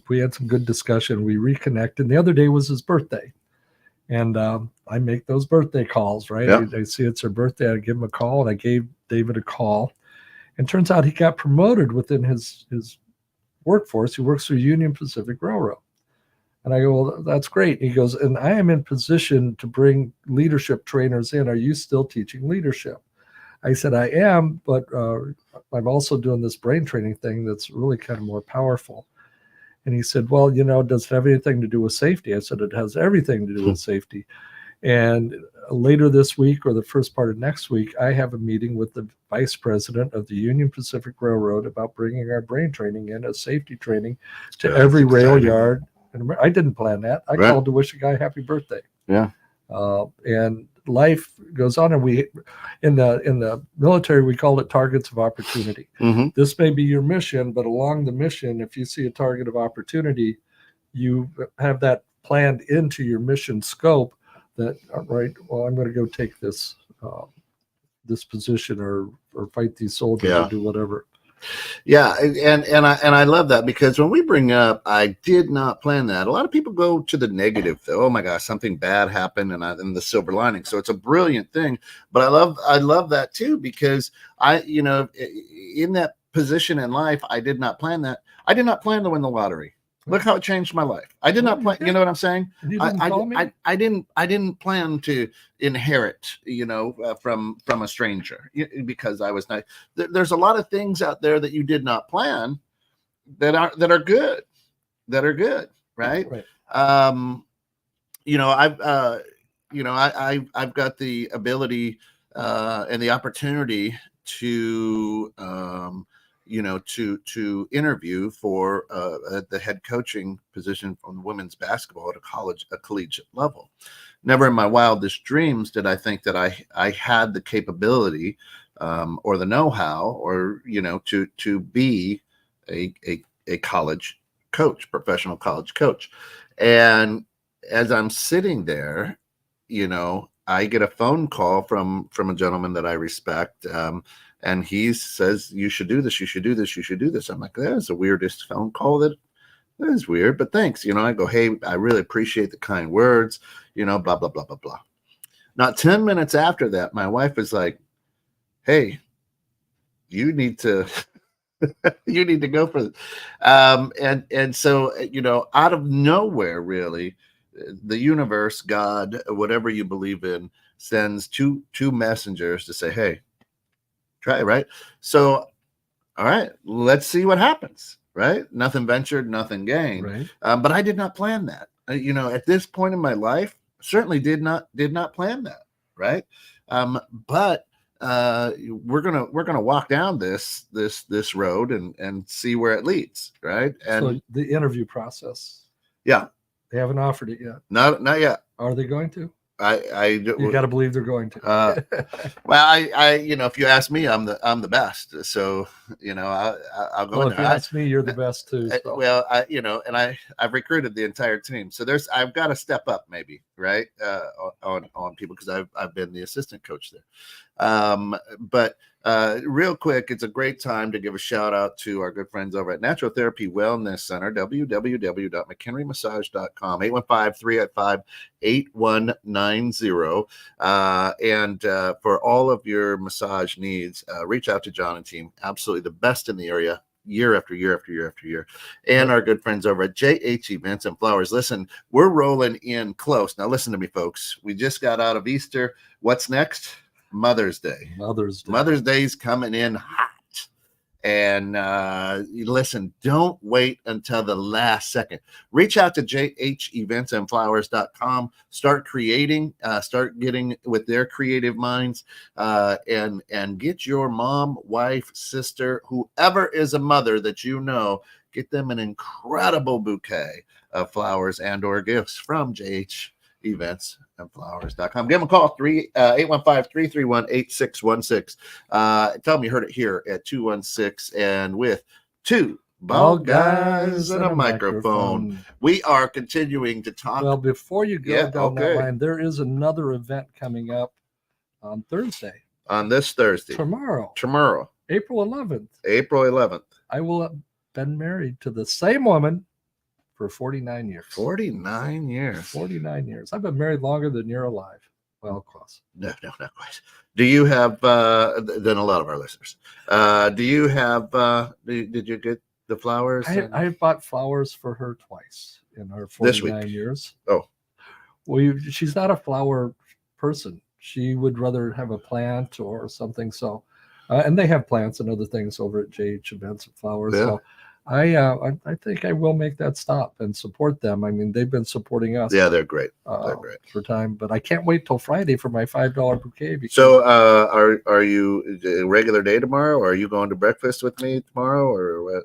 we had some good discussion. We reconnected. And the other day was his birthday. And I make those birthday calls, right? Yeah. I see it's her birthday. I give him a call, and I gave David a call. And turns out he got promoted within his workforce. He works for Union Pacific Railroad. And I go, well, that's great. He goes, and I am in position to bring leadership trainers in. Are you still teaching leadership? I said, I am, but I'm also doing this brain training thing that's really kind of more powerful. And he said, well, does it have anything to do with safety? I said, it has everything to do with safety. And later this week or the first part of next week, I have a meeting with the vice president of the Union Pacific Railroad about bringing our brain training in as safety training to every rail yard. And I didn't plan that. I called to wish a guy happy birthday. Yeah. And life goes on, and we in the military we call it targets of opportunity. Mm-hmm. This may be your mission, but along the mission, if you see a target of opportunity, you have that planned into your mission scope. That right, well, I'm going to go take this this position or fight these soldiers or do whatever. Yeah, and I love that, because when we bring up, I did not plan that. A lot of people go to the negative, though. Oh my gosh, something bad happened, and the silver lining. So it's a brilliant thing. But I love that too, because in that position in life, I did not plan that. I did not plan to win the lottery. Look how it changed my life. I did not plan. You know what I'm saying? You didn't call me? I didn't plan to inherit, from a stranger, because I was not. There's a lot of things out there that you did not plan that are good, right? Right. I've got the ability and the opportunity to to interview for the head coaching position on women's basketball at a collegiate level. Never in my wildest dreams did I think that I had the capability or the know-how or to be a college coach, professional college coach. And as I'm sitting there, I get a phone call from a gentleman that I respect. And he says, you should do this. You should do this. You should do this. I'm like, that is the weirdest phone call. That is weird, but thanks. I go, hey, I really appreciate the kind words, blah, blah, blah, blah, blah. Not 10 minutes after that, my wife is like, hey, you need to, you need to go for this. And so, out of nowhere, really, the universe, God, whatever you believe in, sends two messengers to say, hey, try, right? So, all right, let's see what happens, right? Nothing ventured, nothing gained. Right. But I did not plan that. At this point in my life, certainly did not plan that, right? But we're gonna walk down this road and see where it leads, right? And so the interview process. Yeah, they haven't offered it yet. Not yet. Are they going to? You got to believe they're going to. Well, I if you ask me, I'm the best. So I'll go. Well, if you ask me, you're the best too. So. Well, and I've recruited the entire team. So I've got to step up maybe, right, on people, because I've been the assistant coach there. But real quick, it's a great time to give a shout out to our good friends over at Natural Therapy Wellness Center, www.mchenrymassage.com, 815-385-8190. And for all of your massage needs, reach out to John and team. Absolutely the best in the area, year after year after year after year. And our good friends over at JH Events and Flowers. Listen, we're rolling in close. Now listen to me, folks. We just got out of Easter. What's next? Mother's Day. Mother's Day's coming in hot. And listen, don't wait until the last second. Reach out to jheventsandflowers.com. Start creating, start getting with their creative minds, and get your mom, wife, sister, whoever is a mother that get them an incredible bouquet of flowers and or gifts from jheventsandflowers.com. Give them a call, 815-331-8616. Tell them you heard it here at 216 and with two bald guys and a microphone. We are continuing to talk. Well, before you go down that line, there is another event coming up on Thursday. On this Thursday. Tomorrow. April 11th. I will have been married to the same woman for 49 years. 49 years. 49 years. I've been married longer than you're alive. Well, close. No, not quite. Do you have, than a lot of our listeners, do you have, did you get the flowers? I bought flowers for her twice in her 49 years. Oh. Well, she's not a flower person. she would rather have a plant or something. So, and they have plants and other things over at JH Events and Flowers. Yeah. So I think I will make that stop and support them. I mean, they've been supporting us. Yeah, they're great. They're great. For time, but I can't wait till Friday for my $5 bouquet. Because, So, are you a regular day tomorrow, or are you going to breakfast with me tomorrow, or what?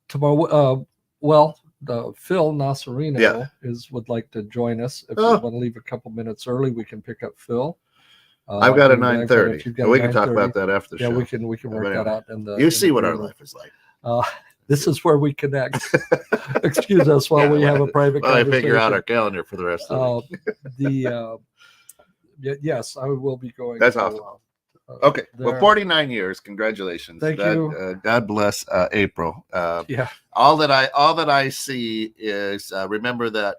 tomorrow, well, Phil Nasarino Yeah. would like to join us. If Oh. you want to leave a couple minutes early, we can pick up Phil. I've got a and I've got- 9:30. if you've got We a can talk 9:30, about that after the Yeah, show. we can work But that out in the. You in see the what our room. life is like. This is where we connect. Excuse us while we have a private Well, I conversation. figure out our calendar for the rest of the week. Yes, I will be going. That's to, awesome. Okay, well, there. 49 years. Congratulations. Thank you. God bless April. Yeah. All that I see is remember that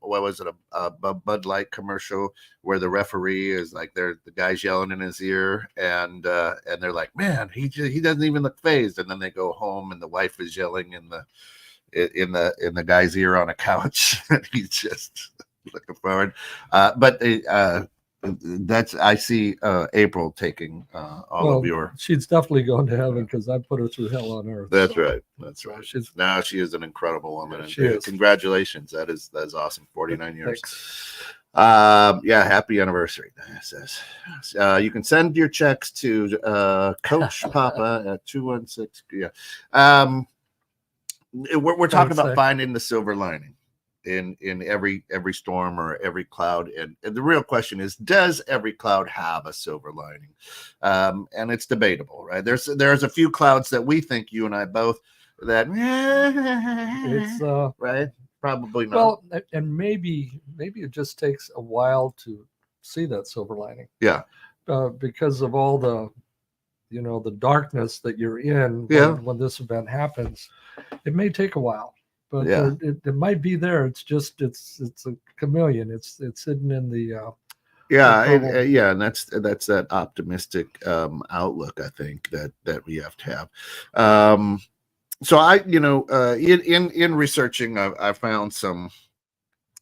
what was it, a Bud Light commercial where the referee is like, the guy's yelling in his ear, and they're like, man, he doesn't even look phased, and then they go home and the wife is yelling in the guy's ear on a couch, and he's just looking forward. But I see April taking all of your. She's definitely going to heaven because I put her through hell on earth. That's so. right. That's right. Now she is an incredible woman. And She is. Congratulations. That is awesome. 49 years. Thanks. Yeah, happy anniversary. It says. You can send your checks to Coach Papa at 216. Yeah. We're talking Thanks, about Nick. finding the silver lining in every storm or every cloud, and the real question is, does every cloud have a silver lining? And it's debatable, right? There's a few clouds that we think, you and I both, that It's right, probably not. well, and maybe it just takes a while to see that silver lining. Yeah. Because of all the the darkness that you're in when this event happens, it may take a while. But Yeah. it might be there. It's just it's a chameleon. It's hidden in the Yeah, and that's that optimistic outlook, I think, that we have to have. So I, in researching, I found some.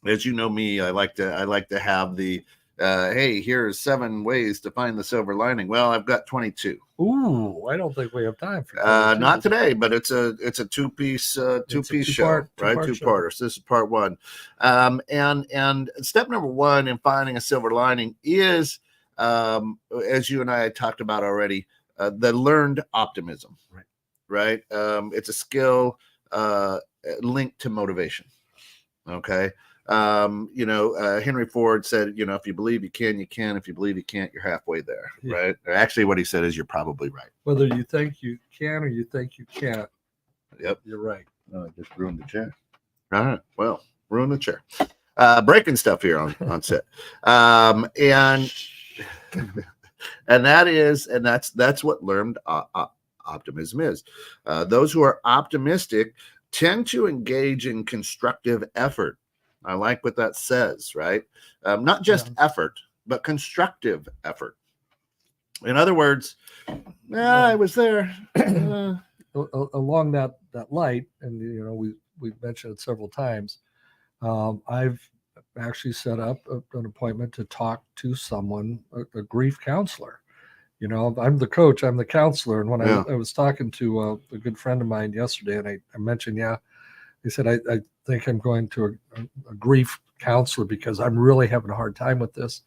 As you know me, I like to have the hey, here's 7 ways to find the silver lining. Well, I've got 22. Ooh, I don't think we have time for Not today, but it's a two-piece show, right? Two-parter. So this is part 1. And step number 1 in finding a silver lining is, as you and I had talked about already, the learned optimism. Right. It's a skill linked to motivation. Okay. Henry Ford said, if you believe you can, you can. If you believe you can't, you're halfway there. Yeah. Right. Actually, what he said is, you're probably right. Whether you think you can or you think you can't. Yep. You're right. Oh, I just ruined the chair. All right. Well, ruin the chair. Breaking stuff here on set. And that's what learned optimism is. Those who are optimistic tend to engage in constructive effort. I like what that says, right? Not just effort, but constructive effort. In other words, I was there. Along that light, and we've mentioned it several times. I've actually set up an appointment to talk to someone, a grief counselor. I'm the coach, I'm the counselor, and when I was talking to a good friend of mine yesterday, and I mentioned, he said, I think I'm going to a grief counselor because I'm really having a hard time with this.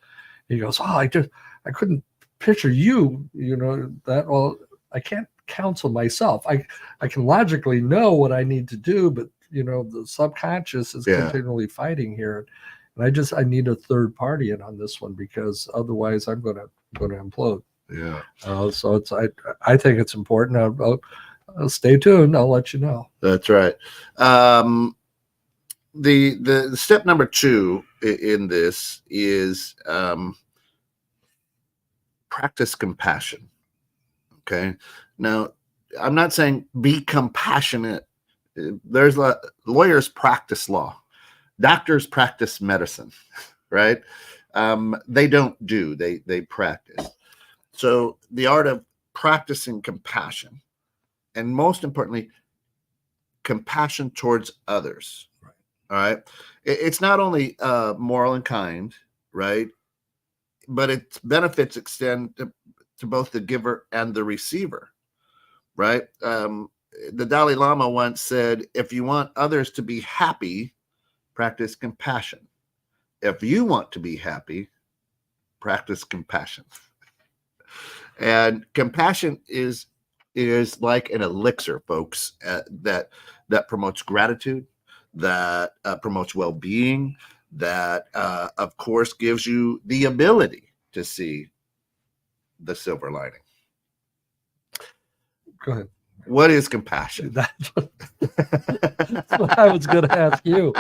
He goes, I couldn't picture you, that. Well, I can't counsel myself. I can logically know what I need to do, but the subconscious is continually fighting here. And I need a third party in on this one, because otherwise I'm going to implode. Yeah. So I think it's important. I'll stay tuned. I'll let you know. That's right. The step number 2 in this is practice compassion. Okay. Now, I'm not saying be compassionate. There's lawyers practice law, doctors practice medicine, right? They don't do. They practice. So the art of practicing compassion, and most importantly, compassion towards others. Right. All right. It's not only moral and kind, right? but its benefits extend to both the giver and the receiver, right? The Dalai Lama once said, if you want others to be happy, practice compassion. If you want to be happy, practice compassion. And compassion is like an elixir, folks, that promotes gratitude, that promotes well-being, that of course gives you the ability to see the silver lining. Go ahead. What is compassion? That's what I was going to ask you.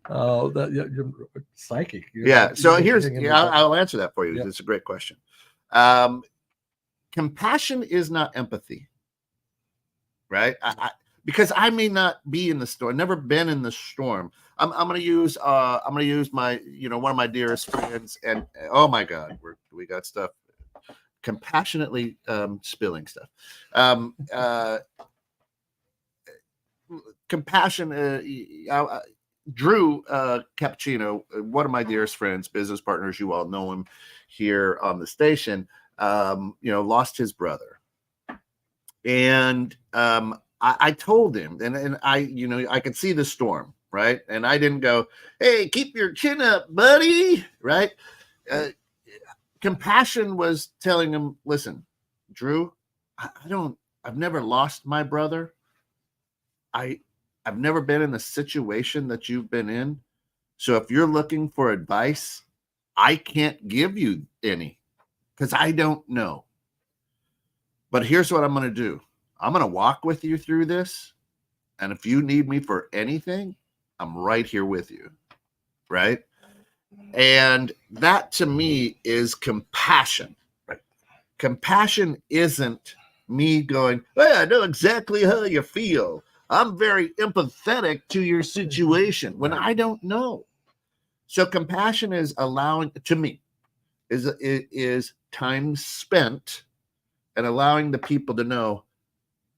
You're psychic. Yeah. So here's, Yeah, I'll answer that for you. Yeah. It's a great question. Compassion is not empathy, right? Because I may not be in the storm, never been in the storm. I'm going to use my, one of my dearest friends, and oh my God, we got stuff compassionately spilling stuff. Compassion. Drew Cappuccino, one of my dearest friends, business partners, you all know him here on the station, lost his brother. And I told him, and I could see the storm, right? And I didn't go, hey, keep your chin up, buddy, right? Compassion was telling him, listen, Drew, I've never lost my brother. I've never been in the situation that you've been in. So if you're looking for advice, I can't give you any because I don't know. But here's what I'm going to do. I'm going to walk with you through this. And if you need me for anything, I'm right here with you. Right? And that to me is compassion. Right? Compassion isn't me going, hey, I know exactly how you feel. I'm very empathetic to your situation when I don't know. So compassion is allowing, to me, is time spent and allowing the people to know,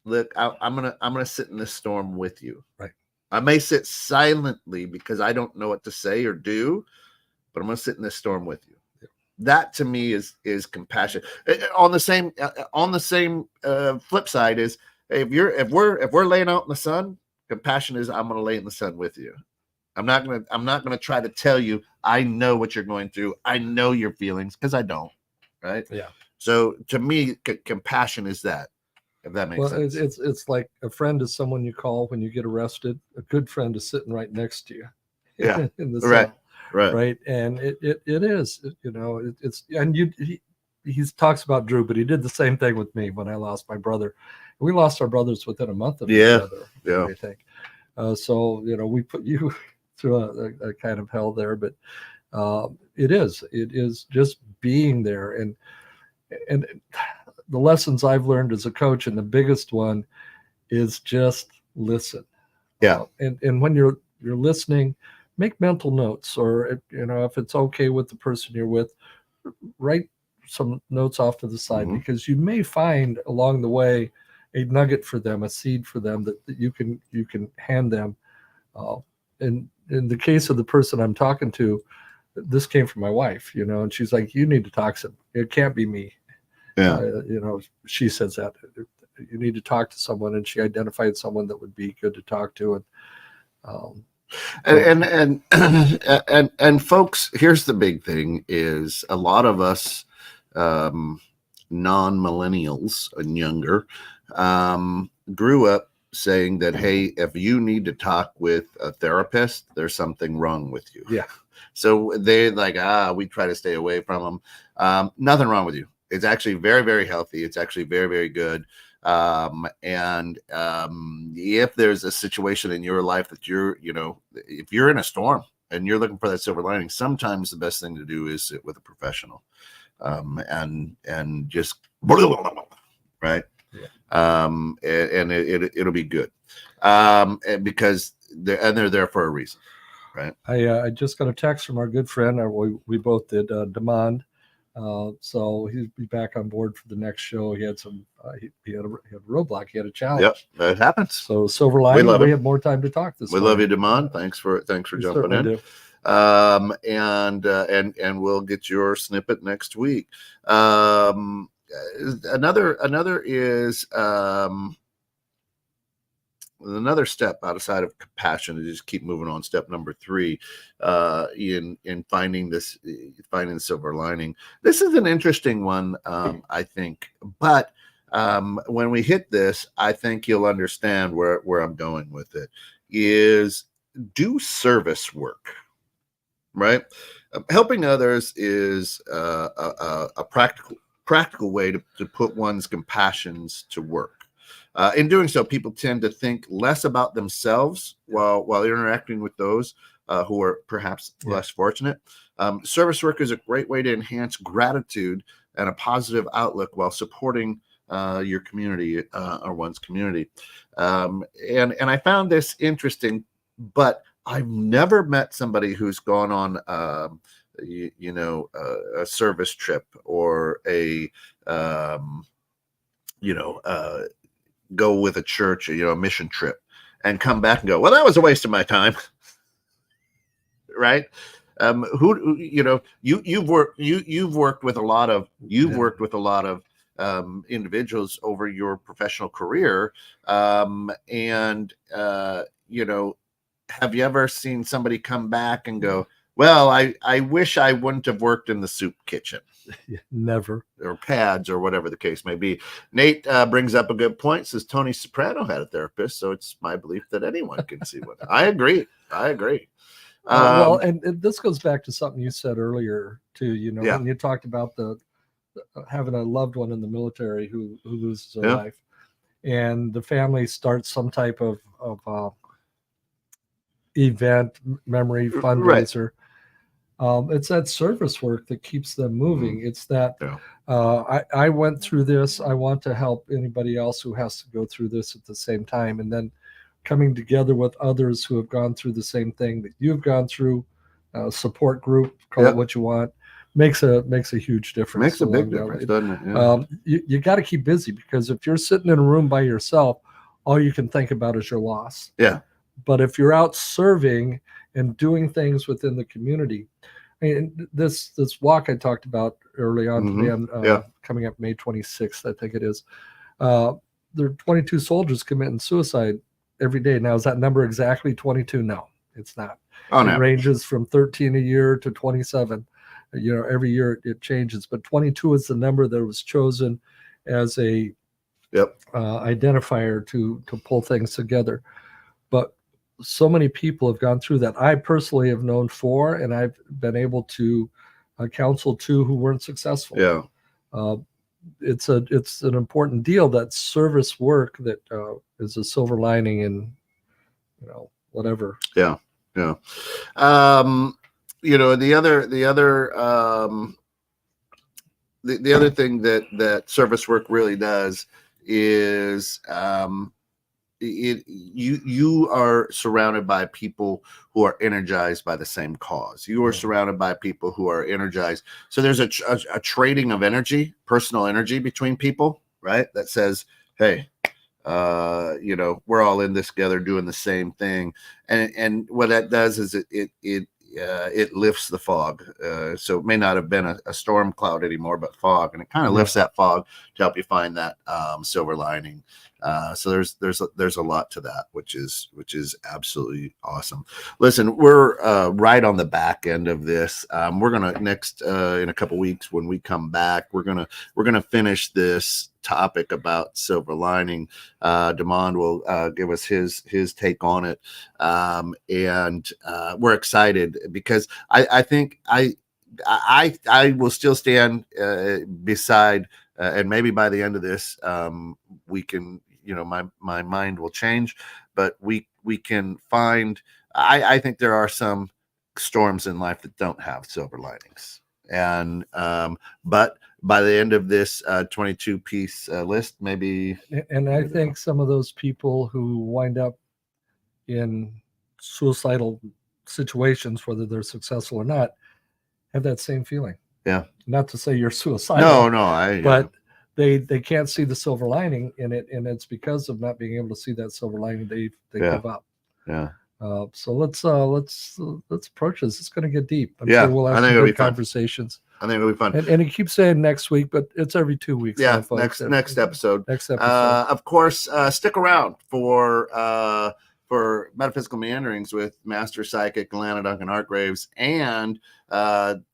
look, I'm gonna sit in this storm with you. Right. I may sit silently because I don't know what to say or do, but I'm gonna sit in this storm with you. Yeah. That to me is compassion. On the same flip side is, if we're laying out in the sun, compassion is I'm going to lay in the sun with you. I'm not going to try to tell you I know what you're going through. I know your feelings because I don't. Right? Yeah. So to me, compassion is that. If that makes sense. It's like a friend is someone you call when you get arrested. A good friend is sitting right next to you. Yeah. In the right. Right. Right. And it is. It's and he talks about Drew, but he did the same thing with me when I lost my brother. We lost our brothers within a month of each other. Yeah. I think. So we put you through a kind of hell there, but it is just being there, and the lessons I've learned as a coach, and the biggest one is just listen. Yeah. And when you're listening, make mental notes, or if it's okay with the person you're with, write some notes off to the side, because you may find along the way a nugget for them, a seed for them that you can hand them. And in the case of the person I'm talking to, this came from my wife, and she's like, you need to talk to him. It can't be me. Yeah. She says that you need to talk to someone, and she identified someone that would be good to talk to. And folks, here's the big thing is a lot of us, non-millennials and younger, grew up saying that, hey, if you need to talk with a therapist, there's something wrong with you. Yeah. So they're like, we try to stay away from them. Nothing wrong with you. It's actually very, very healthy. It's actually very, very good. If there's a situation in your life that if you're in a storm and you're looking for that silver lining, sometimes the best thing to do is sit with a professional, and just right. Yeah. And it'll be good, because they're there for a reason, right? I just got a text from our good friend, we both did, Demond. So he'll be back on board for the next show. He had some, he had a roadblock. He had a challenge. Yep, that happens. So silver lining, we have more time to talk this We love you, Demond. Thanks for jumping in. And we'll get your snippet next week. Another is another step outside of compassion to just keep moving on. Step number 3 in finding the silver lining. This is an interesting one, I think, but when we hit this, I think you'll understand where I'm going with it. Is do service work, right? Helping others is a practical way to put one's compassions to work. In doing so, people tend to think less about themselves while interacting with those who are perhaps less fortunate. Service work is a great way to enhance gratitude and a positive outlook while supporting your community or one's community. And I found this interesting, but I've never met somebody who's gone on a service trip or go with a church, a mission trip, and come back and go, well, that was a waste of my time. Right? You've worked with a lot of individuals over your professional career, have you ever seen somebody come back and go, well, I wish I wouldn't have worked in the soup kitchen? Never. Or pads, or whatever the case may be. Nate brings up a good point, says Tony Soprano had a therapist, so it's my belief that anyone can see one. I agree. Well, and this goes back to something you said earlier too, Yeah. when you talked about the having a loved one in the military who loses their life, and the family starts some type of event, memory fundraiser. It's that service work that keeps them moving. It's that I went through this. I want to help anybody else who has to go through this at the same time, and then coming together with others who have gone through the same thing that you've gone through. Support group, call it what you want, makes a huge difference. Makes a big difference, doesn't it? Yeah. You got to keep busy, because if you're sitting in a room by yourself, all you can think about is your loss. Yeah. But if you're out serving and doing things within the community, I mean, this walk I talked about early on today, coming up May 26th, I think it is. There are 22 soldiers committing suicide every day. Now, is that number exactly 22? No, it's not. It ranges from 13 a year to 27. Every year it changes, but 22 is the number that was chosen as a identifier to pull things together. But so many people have gone through that. I personally have known 4, and I've been able to counsel 2 who weren't successful. Yeah. It's an important deal, that service work that is a silver lining in whatever. Yeah. The other thing that service work really does is you are surrounded by people who are energized by the same cause. You are surrounded by people who are energized. So there's a trading of energy, personal energy between people, right? That says, hey, we're all in this together doing the same thing. And what that does is it lifts the fog. So it may not have been a storm cloud anymore, but fog, and it kind of lifts that fog to help you find that silver lining. So there's a lot to that, which is absolutely awesome. Listen, we're right on the back end of this. We're gonna next in a couple weeks, when we come back, we're gonna finish this topic about silver lining. Demond will give us his take on it, and we're excited because I think I will still stand beside, and maybe by the end of this, we can, my mind will change, but we can find. I think there are some storms in life that don't have silver linings, and but by the end of this 22-piece list, maybe. And I think some of those people who wind up in suicidal situations, whether they're successful or not, have that same feeling. Yeah. Not to say you're suicidal. No, but they can't see the silver lining in it, and it's because of not being able to see that silver lining they give up. Yeah. So let's approach this. It's going to get deep. I'm Yeah, sure we'll I have think some it'll be good fun. conversations. I think it'll be fun. And he keeps saying next week, but it's every 2 weeks. Yeah, now, folks. next episode. Next episode. Of course, stick around for Metaphysical Meanderings with Master Psychic Lana Duncan Hartgraves, and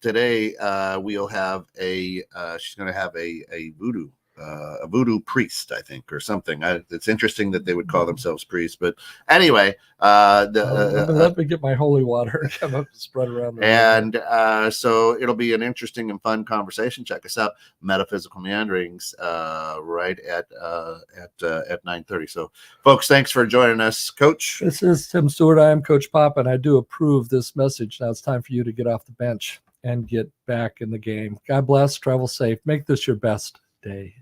today we'll have she's going to have a voodoo priest, I think, or something. It's interesting that they would call themselves priests, but anyway, let me get my holy water and come up and spread around the room. and so it'll be an interesting and fun conversation. Check us out, Metaphysical Meanderings, right at 9:30. So, folks, thanks for joining us, Coach. This is Tim Stewart. I am Coach Pop, and I do approve this message. Now it's time for you to get off the bench and get back in the game. God bless. Travel safe. Make this your best day